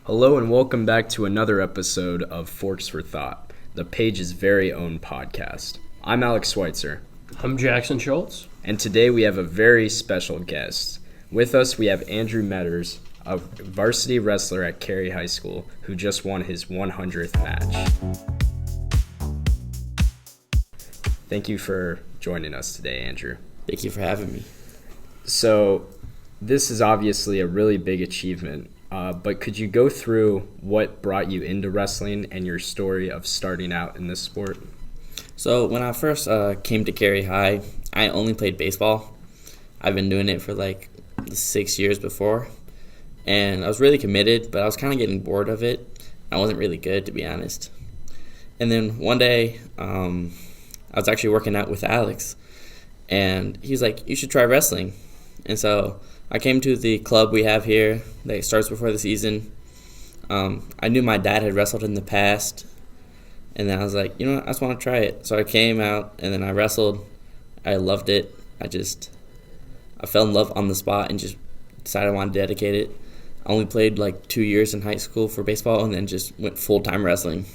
Hello and welcome back to another episode of Forks for Thought, the Page's very own podcast. I'm Alex Schweitzer. I'm Jackson Schultz. And today we have a very special guest. With us we have Andrew Metters, a varsity wrestler at Cary High School who just won his 100th match. Thank you for joining us today, Andrew. Thank you for having me. So, this is obviously a really big achievement, but could you go through what brought you into wrestling and your story of starting out in this sport? So when I first came to Cary High, I only played baseball. I've been doing it for like 6 years before, and I was really committed, but I was kind of getting bored of it. I wasn't really good, to be honest. And then one day, I was actually working out with Alex, and he's like, "You should try wrestling." And so I came to the club we have here that starts before the season. I knew my dad had wrestled in the past, and then I was like, you know what, I just want to try it. So I came out, and then I wrestled. I loved it. I fell in love on the spot and just decided I wanted to dedicate it. I only played like 2 years in high school for baseball and then just went full-time wrestling.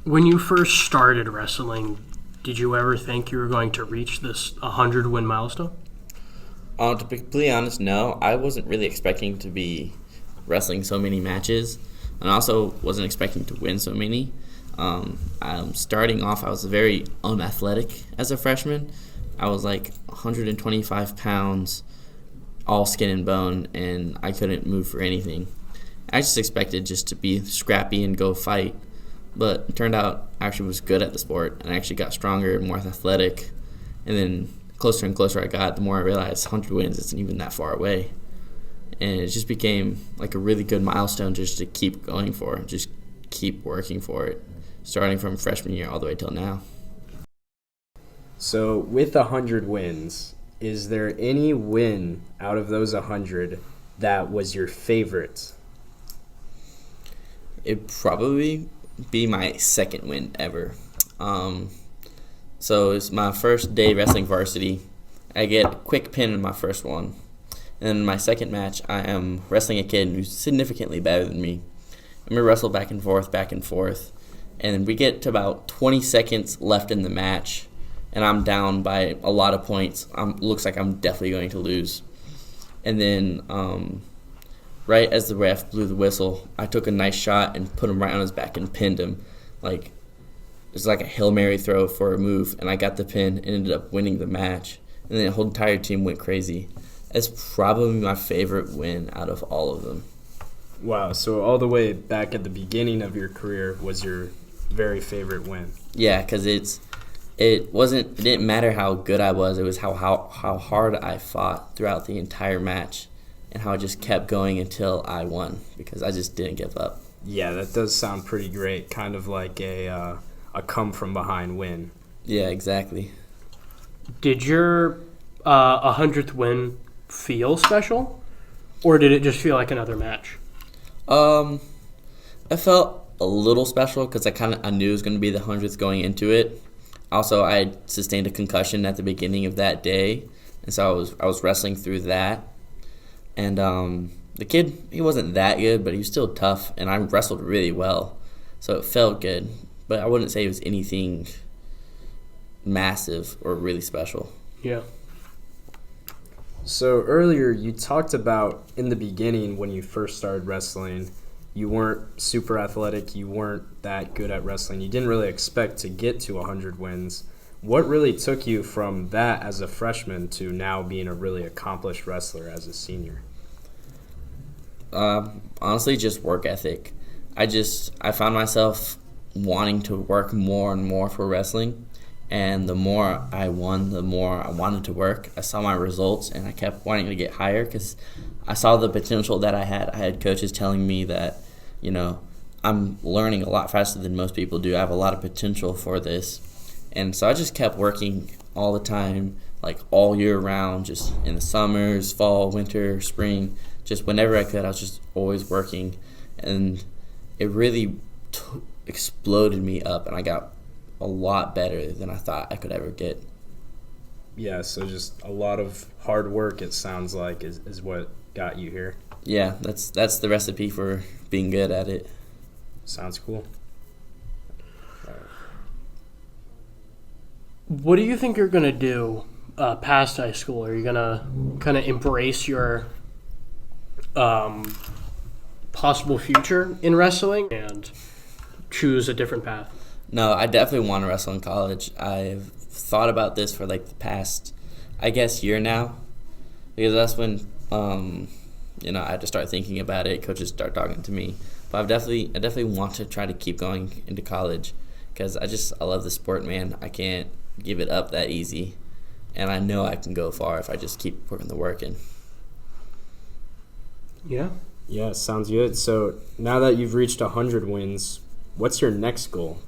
When you first started wrestling, did you ever think you were going to reach this 100-win milestone? To be completely honest, no. I wasn't really expecting to be wrestling so many matches, and I also wasn't expecting to win so many. Starting off, I was very unathletic as a freshman. I was like 125 pounds, all skin and bone, and I couldn't move for anything. I just expected just to be scrappy and go fight, but it turned out I actually was good at the sport, and I actually got stronger, more athletic, and then closer and closer I got, the more I realized 100 wins isn't even that far away. And it just became like a really good milestone just to keep going for, just keep working for it, starting from freshman year all the way till now. So with 100 wins, is there any win out of those 100 that was your favorite? It'd probably be my second win ever. So it's my first day wrestling varsity. I get a quick pin in my first one. And then in my second match, I am wrestling a kid who's significantly better than me. And we wrestle back and forth. And we get to about 20 seconds left in the match, and I'm down by a lot of points. Looks like I'm definitely going to lose. And then right as the ref blew the whistle, I took a nice shot and put him right on his back and pinned him. It was like a Hail Mary throw for a move, and I got the pin and ended up winning the match. And then the whole entire team went crazy. That's probably my favorite win out of all of them. Wow, so all the way back at the beginning of your career was your very favorite win. Yeah, because it didn't matter how good I was. It was how hard I fought throughout the entire match and how I just kept going until I won because I just didn't give up. Yeah, that does sound pretty great, kind of like a come-from-behind win. Yeah, exactly. Did your 100th win feel special, or did it just feel like another match? I felt a little special because I knew it was going to be the 100th going into it. Also, I sustained a concussion at the beginning of that day, and so I was wrestling through that. And the kid, he wasn't that good, but he was still tough, and I wrestled really well, so it felt good. But I wouldn't say it was anything massive or really special. Yeah. So earlier you talked about in the beginning when you first started wrestling, you weren't super athletic, you weren't that good at wrestling, you didn't really expect to get to 100 wins. What really took you from that as a freshman to now being a really accomplished wrestler as a senior? Honestly, just work ethic. I found myself wanting to work more and more for wrestling, and the more I won, the more I wanted to work. I saw my results, and I kept wanting to get higher because I saw the potential that I had. I had coaches telling me that, I'm learning a lot faster than most people do. I have a lot of potential for this. And so I just kept working all the time, like all year round, just in the summers, fall, winter, spring, just whenever I could. I was just always working, and it really exploded me up, and I got a lot better than I thought I could ever get. Yeah, so just a lot of hard work, it sounds like, is what got you here. Yeah, that's the recipe for being good at it. Sounds cool. What do you think you're going to do past high school? Are you going to kind of embrace your possible future in wrestling and choose a different path? No, I definitely want to wrestle in college. I've thought about this for like the past, I guess, year now, because that's when I had to start thinking about it. Coaches start talking to me, but I definitely want to try to keep going into college because I love the sport, man. I can't give it up that easy, and I know I can go far if I just keep putting the work in. Yeah. Yeah, sounds good. So now that you've reached 100 wins, what's your next goal?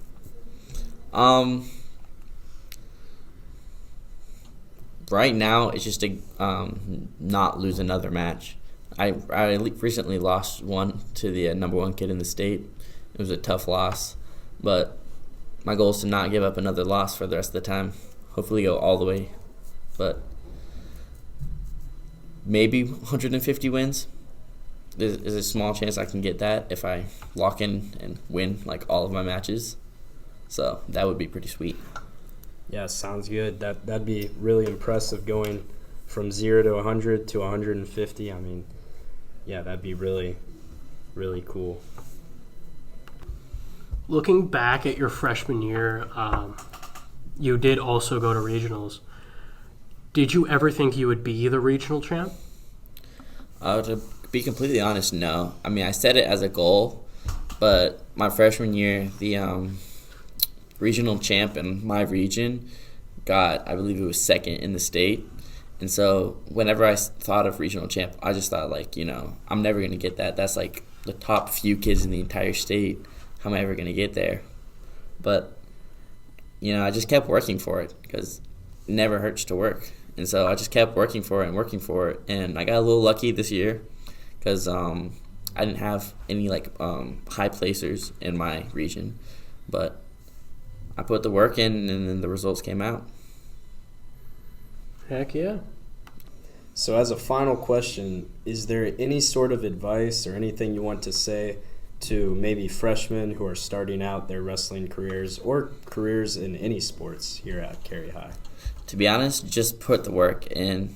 Right now, it's just to not lose another match. I recently lost one to the number one kid in the state. It was a tough loss, but my goal is to not give up another loss for the rest of the time. Hopefully go all the way, but maybe 150 wins. There's a small chance I can get that if I lock in and win like all of my matches. So that would be pretty sweet. Yeah, sounds good. That'd be really impressive going from 0 to 100 to 150. I mean, yeah, that'd be really, really cool. Looking back at your freshman year, you did also go to regionals. Did you ever think you would be the regional champ? To be completely honest, no. I mean, I set it as a goal, but my freshman year, the regional champ in my region got, I believe it was second in the state. And so whenever I thought of regional champ, I just thought, I'm never going to get that. That's like the top few kids in the entire state. How am I ever going to get there? But, I just kept working for it because it never hurts to work. And so I just kept working for it. And I got a little lucky this year because I didn't have any, high placers in my region. But I put the work in, and then the results came out. Heck yeah. So as a final question, is there any sort of advice or anything you want to say to maybe freshmen who are starting out their wrestling careers or careers in any sports here at Carey High? To be honest, just put the work in.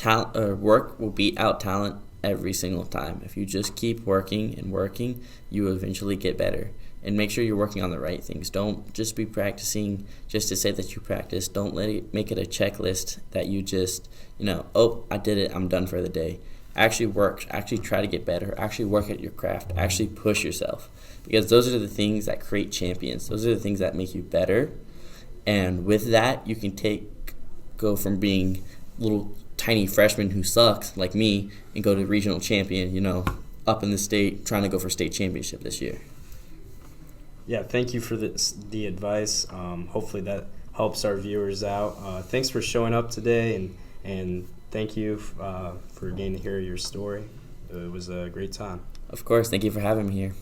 Work will beat out talent every single time. If you just keep working and working, you will eventually get better. And make sure you're working on the right things. Don't just be practicing just to say that you practice. Don't make it a checklist that you just, I did it, I'm done for the day. Actually work. Actually try to get better. Actually work at your craft. Actually push yourself. Because those are the things that create champions. Those are the things that make you better. And with that, you can go from being little tiny freshman who sucks, like me, and go to regional champion, up in the state, trying to go for state championship this year. Yeah, thank you for the advice. Hopefully that helps our viewers out. Thanks for showing up today, and thank you for getting to hear your story. It was a great time. Of course, thank you for having me here.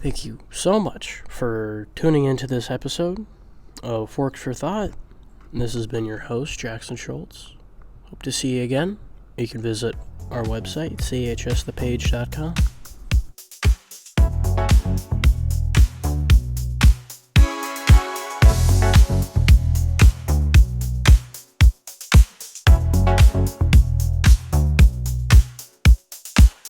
Thank you so much for tuning into this episode of Forks for Thought. This has been your host, Jackson Schultz. Hope to see you again. You can visit our website, chsthepage.com.